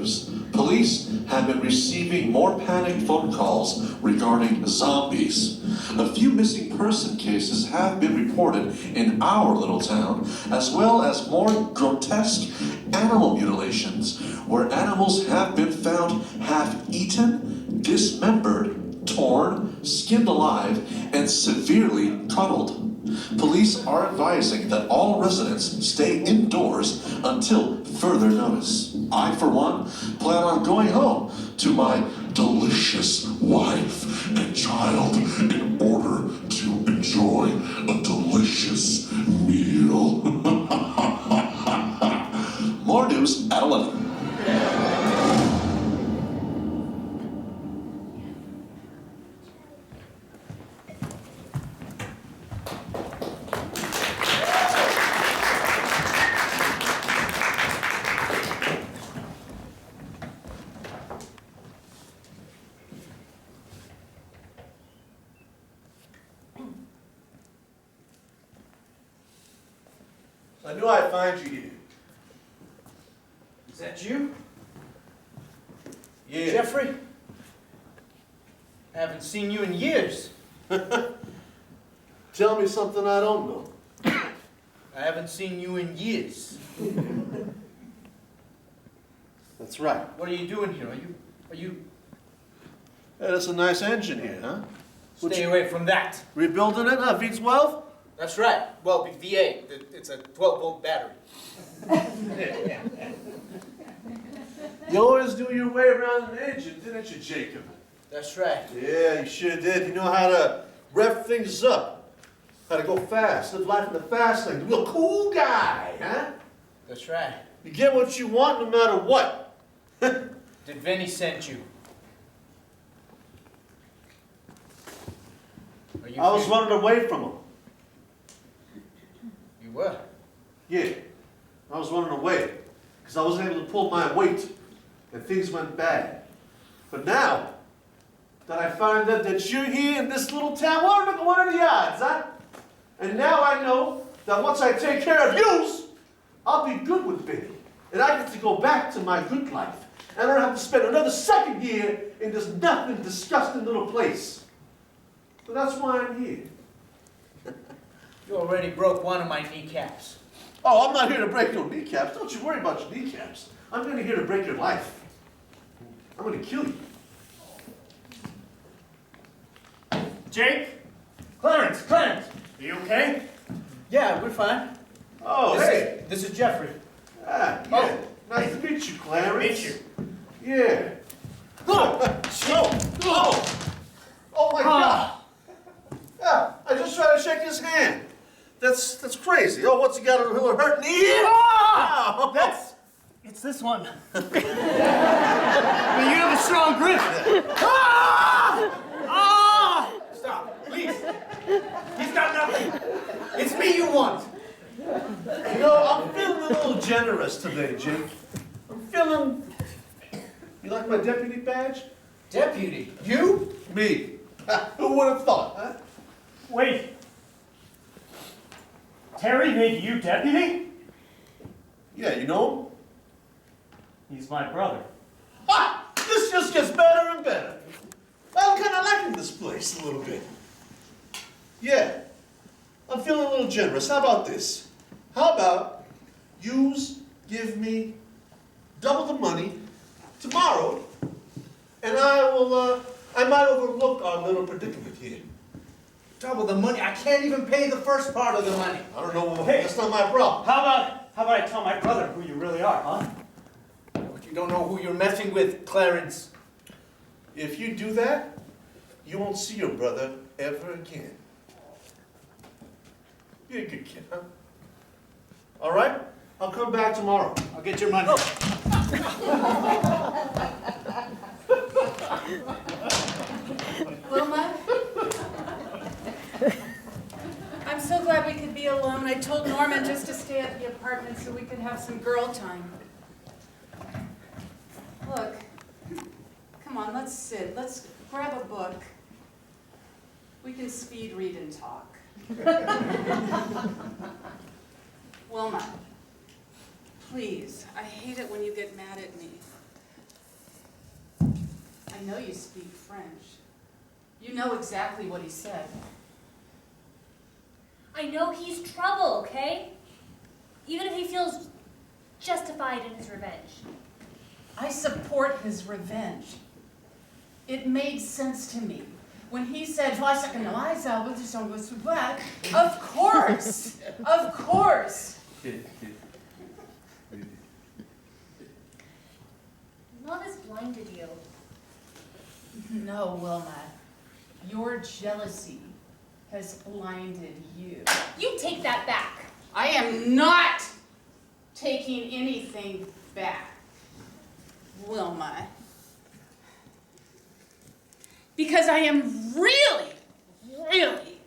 news. Police have been receiving more panicked phone calls regarding zombies. A few missing person cases have been reported in our little town, as well as more grotesque animal mutilations, where animals have been found half-eaten, dismembered, torn, skinned alive, and severely cuddled. Police are advising that all residents stay indoors until further notice. I, for one, plan on going home to my delicious wife and child in order to enjoy a delicious meal. More news at 11. I knew I'd find you here. Is that you? Yeah. Jeffrey? I haven't seen you in years. Tell me something I don't know. I haven't seen you in years. That's right. What are you doing here? Are you... Hey, that's a nice engine here, huh? Stay away from that. Rebuilding it, huh? V12? That's right. Well, V8. It's a 12-volt battery. You always knew your way around an engine, didn't you, Jacob? That's right. Yeah, you sure did. You know how to rev things up. How to go fast. Live life in the fast lane. Real cool guy, huh? That's right. You get what you want no matter what. Did Vinny send you? I was running away from him. You were? Yeah, I was running away because I wasn't able to pull my weight and things went bad. But now that I find out that you're here in this little town, what are the odds, huh? And now I know that once I take care of yous, I'll be good with Benny. And I get to go back to my good life. And I don't have to spend another second here in this nothing, disgusting little place. So that's why I'm here. You already broke one of my kneecaps. Oh, I'm not here to break your kneecaps. Don't you worry about your kneecaps. I'm really here to break your life. I'm going to kill you. Jake? Clarence, are you okay? Yeah, we're fine. Oh, hey. This is Jeffrey. Ah, yeah. Oh. Nice to meet you, Clarence. Meet you. Yeah. Oh my God. Yeah, I just tried to shake his hand. That's crazy. Oh, what's he got a hurt knee? Ah! It's this one. But you have a strong grip. Ah! Ah! Stop, please. He's got nothing. It's me you want. You know, I'm feeling a little generous today, Jake. I'm feeling... You like my deputy badge? Deputy? You? Me. Who would have thought, huh? Wait. Terry made you deputy? Yeah, you know him? He's my brother. Ah! This just gets better and better. I'm kind of liking this place a little bit. Yeah. I'm feeling a little generous. How about this? How about yous give me double the money tomorrow, and I might overlook our little predicament here. Double the money? I can't even pay the first part of the money. I don't know. Hey. That's not my problem. How about I tell my brother who you really are, huh? But you don't know who you're messing with, Clarence. If you do that, you won't see your brother ever again. Be a good kid, huh? All right? I'll come back tomorrow. I'll get your money. Wilma? I'm so glad we could be alone. I told Norman just to stay at the apartment so we could have some girl time. Look, come on, let's sit. Let's grab a book. We can speed read and talk. Wilma, please, I hate it when you get mad at me. I know you speak French. You know exactly what he said. I know he's trouble, okay? Even if he feels justified in his revenge. I support his revenge. It made sense to me. When he said, of course, of course. Love has blinded you. No, Wilma. Your jealousy has blinded you. You take that back. I am not taking anything back, Wilma. Because I am really, really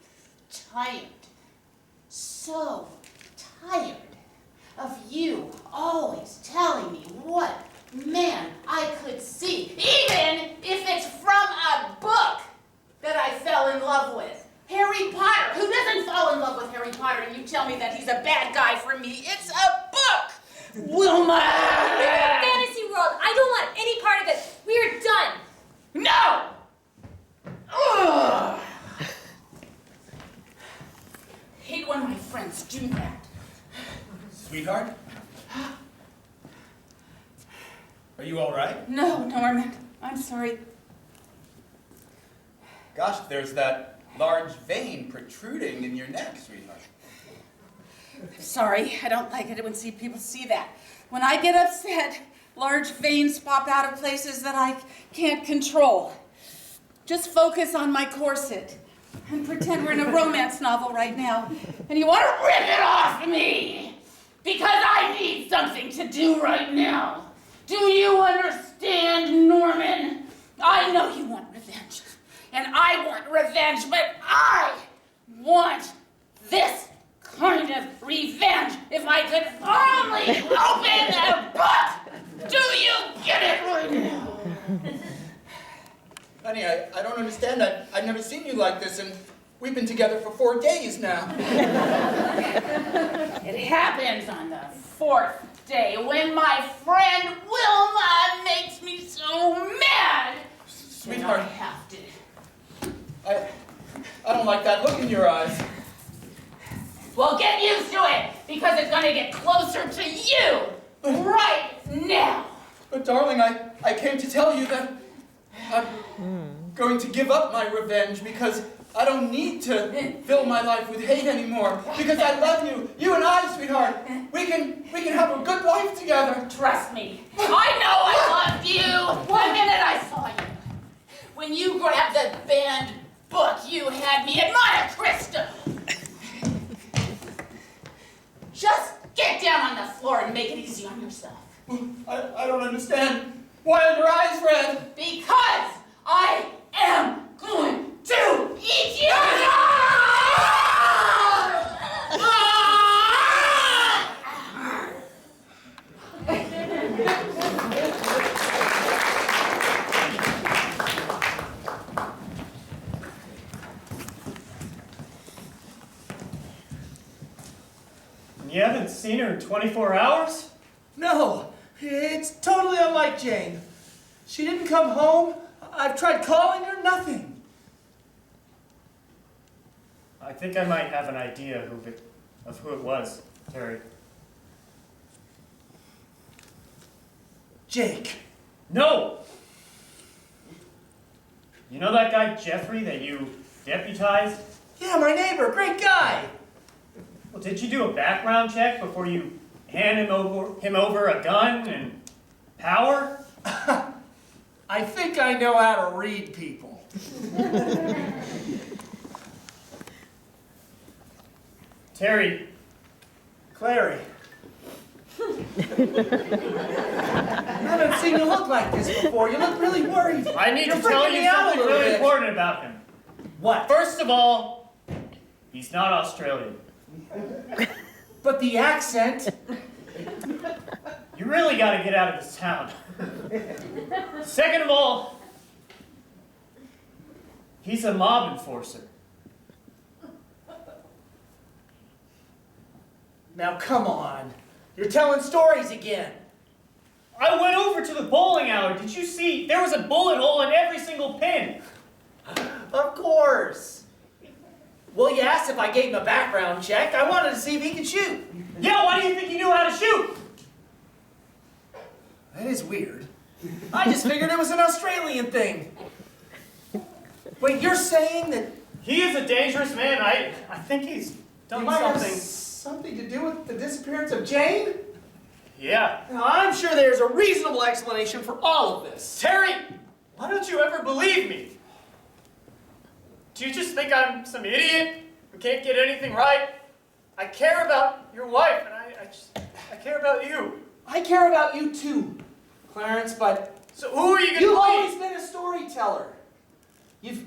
tired. So tired of you always telling me what man I could see, even if it's from a book that I fell in love with. Harry Potter. Who doesn't fall in love with Harry Potter and you tell me that he's a bad guy for me? It's a book! Wilma! Fantasy world. I don't want any part of it. We're done. No! Ugh. Hate when my friends do that. Sweetheart? Are you all right? No, Norman. I'm sorry. Gosh, there's that large vein protruding in your neck, sweetheart. Sorry, I don't like it when people see that. When I get upset, large veins pop out of places that I can't control. Just focus on my corset and pretend we're in a romance novel right now. And you want to rip it off me because I need something to do right now. Do you understand, Norman? I know you want revenge. And I want revenge, but I want this kind of revenge. If I could only open a book! Do you get it right now? Honey, I don't understand. I've never seen you like this, and we've been together for 4 days now. It happens on the 4th day when my friend Wilma makes me so mad. Sweetheart, I have to. I don't like that look in your eyes. Well, get used to it, because it's gonna get closer to you right now. But darling, I came to tell you that I'm going to give up my revenge because I don't need to fill my life with hate anymore. Because I love you. You and I, sweetheart. We can have a good life together. Trust me. I know I loved you. One minute I saw you. When you grabbed the banned book, you had me at Monte Cristo. Just get down on the floor and make it easy on yourself. I don't understand. Why are your eyes red? Because I am going to eat you! You haven't seen her in 24 hours? No, it's totally unlike Jane. She didn't come home. I've tried calling her, nothing. I think I might have an idea of who it was, Terry. Jake. No! You know that guy Jeffrey that you deputized? Yeah, my neighbor, great guy. Well, did you do a background check before you hand him over a gun and power? I think I know how to read people. Terry. Clary. I haven't seen you look like this before. You look really worried. I need You're to tell freaking you me out a something little really bit. important about him. What? First of all, he's not Australian. But the accent. You really got to get out of this town. Second of all, he's a mob enforcer. Now come on. You're telling stories again. I went over to the bowling alley. Did you see? There was a bullet hole in every single pin. Of course. Well, you asked if I gave him a background check. I wanted to see if he could shoot. Yeah, why do you think you knew how to shoot? That is weird. I just figured it was an Australian thing. Wait, you're saying that He is a dangerous man. I think he's he done might have something. something to do with the disappearance of Jane? Yeah. Now, I'm sure there's a reasonable explanation for all of this. Terry, why don't you ever believe me? Do you just think I'm some idiot who can't get anything right? I care about your wife, and I care about you. I care about you too, Clarence, but So who are you going to you've believe? always been a storyteller. You've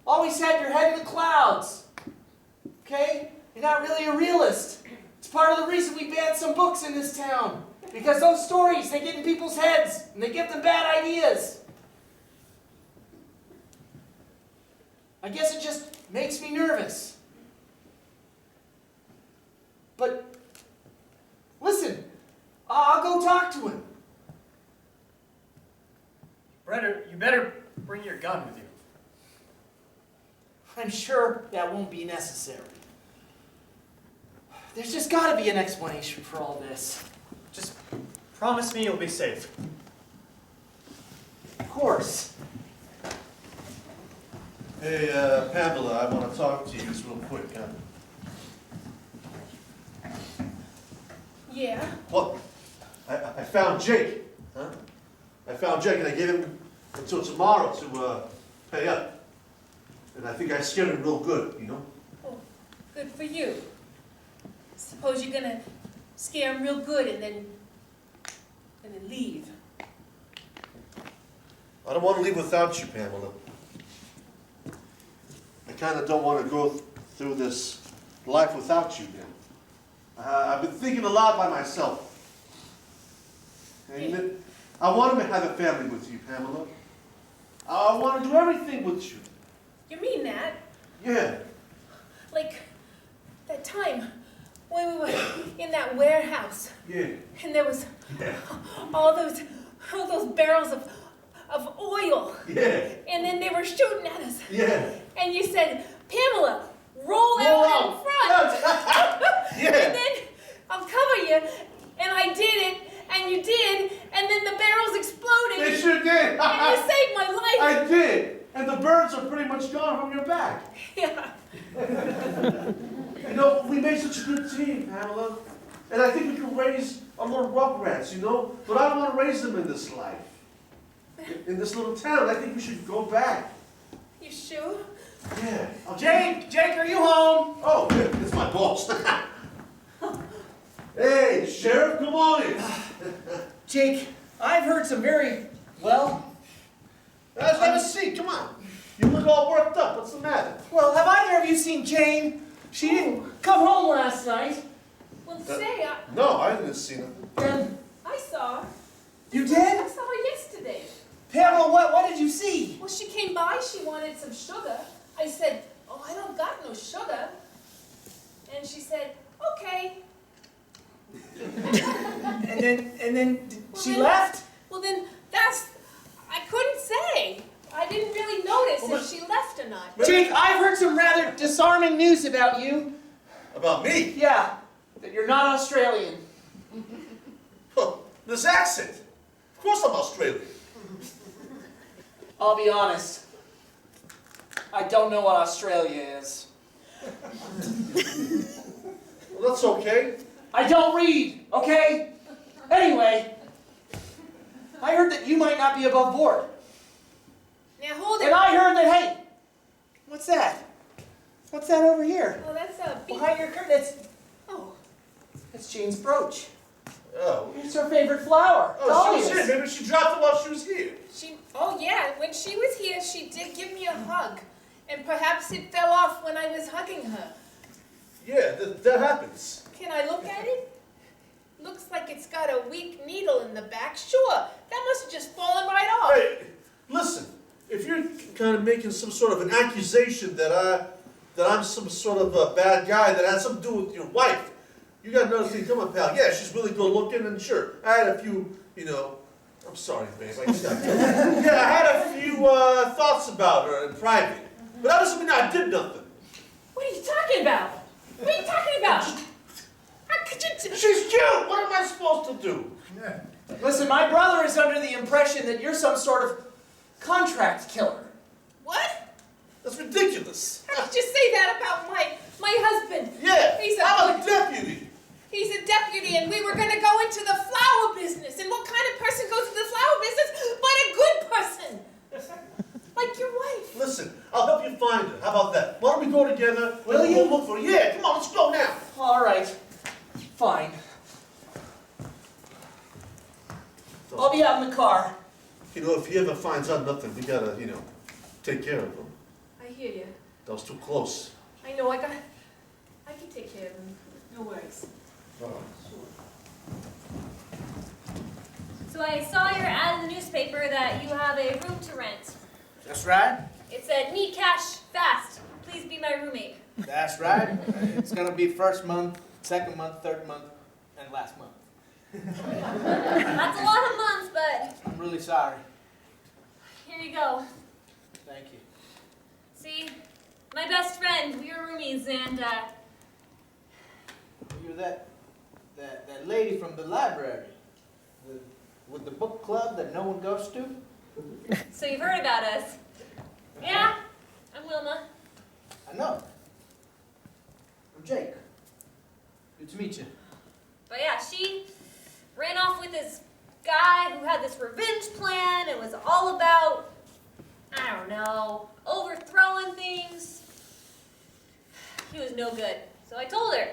always had your head in the clouds. Okay? You're not really a realist. It's part of the reason we banned some books in this town. Because those stories, they get in people's heads, and they give them bad ideas. I guess it just makes me nervous. But, listen, I'll go talk to him. You better bring your gun with you. I'm sure that won't be necessary. There's just got to be an explanation for all this. Just promise me you'll be safe. Of course. Hey, Pamela, I want to talk to you just real quick, huh? Yeah? What? I found Jake, huh? I found Jake and I gave him until tomorrow to pay up. And I think I scared him real good, you know? Oh, good for you. Suppose you're gonna scare him real good and then leave. I don't want to leave without you, Pamela. I kind of don't want to go through this life without you now. I've been thinking a lot by myself. And I want to have a family with you, Pamela. I want to do everything with you. You mean that? Yeah. Like that time when we were in that warehouse Yeah. and there was all those barrels of oil. Yeah. And then they were shooting at us. Yeah. And you said, Pamela, roll Roll out out. in front. Yeah. And then I'll cover you. And I did it. And you did. And then the barrels exploded. They sure did. And you saved my life. I did. And the birds are pretty much gone from your back. Yeah. You know, we made such a good team, Pamela. And I think we can raise our little rugrats, you know? But I don't want to raise them in this life. In this little town. I think we should go back. You sure? Yeah. Jake, are you home? Oh, yeah, it's my boss. Hey, Sheriff, come on in. Jake, I've heard some very, well, Let's have a seat, come on. You look all worked up. What's the matter? well, have either of you seen Jane? She didn't come home last night. Well, say, No, I didn't see nothing. And I saw her. you I did? saw her yesterday. Pamela, what did you see? Well, she came by. She wanted some sugar. I said, oh, I don't got no sugar. And she said, okay. And then Well, she then- left? Well, then I couldn't say. I didn't really notice if she left or not. Jake, I've heard some rather disarming news about you. About me? Yeah, that you're not Australian. Oh, this accent. Of course I'm Australian. I'll be honest. I don't know what Australia is. Well, that's okay. I don't read, okay? Anyway, I heard that you might not be above board. Now hold And it. I heard that, hey, what's that? What's that over here? Oh, that's a bee. Behind your curtain, Oh, it's Jane's brooch. Oh. It's her favorite flower. Oh, she was Dahlias. here. Maybe she dropped it while she was here. oh yeah. When she was here, she did give me a hug, and perhaps it fell off when I was hugging her. Yeah, that happens. Can I look at it? Looks like it's got a weak needle in the back. Sure, that must have just fallen right off. Hey, listen. If you're kind of making some sort of an accusation that I'm some sort of a bad guy that has something to do with your wife, you got another thing coming, pal. Yeah, she's really good looking, and sure, I had a few, I'm sorry, babe. Yeah, I had a few thoughts about her in private. But that doesn't mean I did nothing. What are you talking about? What are you talking about? How could you She's cute! What am I supposed to do? Listen, my brother is under the impression that you're some sort of contract killer. What? That's ridiculous. How could you say that about my husband? Yeah, I'm He's a deputy. He's a deputy, and we were going to go into the flower business. And what kind of person goes into the flower business but a good person? Like your wife. Listen, I'll help you find her. How about that? Why don't we go together? Will and you? we'll look for her. Yeah, come on, let's go now. All right. Fine. I'll be out in the car. You know, if he ever finds out nothing, we gotta, take care of him. I hear you. That was too close. I know, I can take care of him. No worries. So I saw your ad in the newspaper that you have a room to rent. That's right. It said, need cash fast. Please be my roommate. That's right. It's gonna be first month, second month, third month, and last month. That's a lot of months, but I'm really sorry. here you go. Thank you. See, my best friend, we were roomies, and You're that lady from the library with the book club that no one goes to? so you've heard about us. Yeah, I'm Wilma. I know. I'm Jake. Good to meet you. But yeah, she ran off with this guy who had this revenge plan. It was all about, I don't know, overthrowing things. He was no good. So I told her,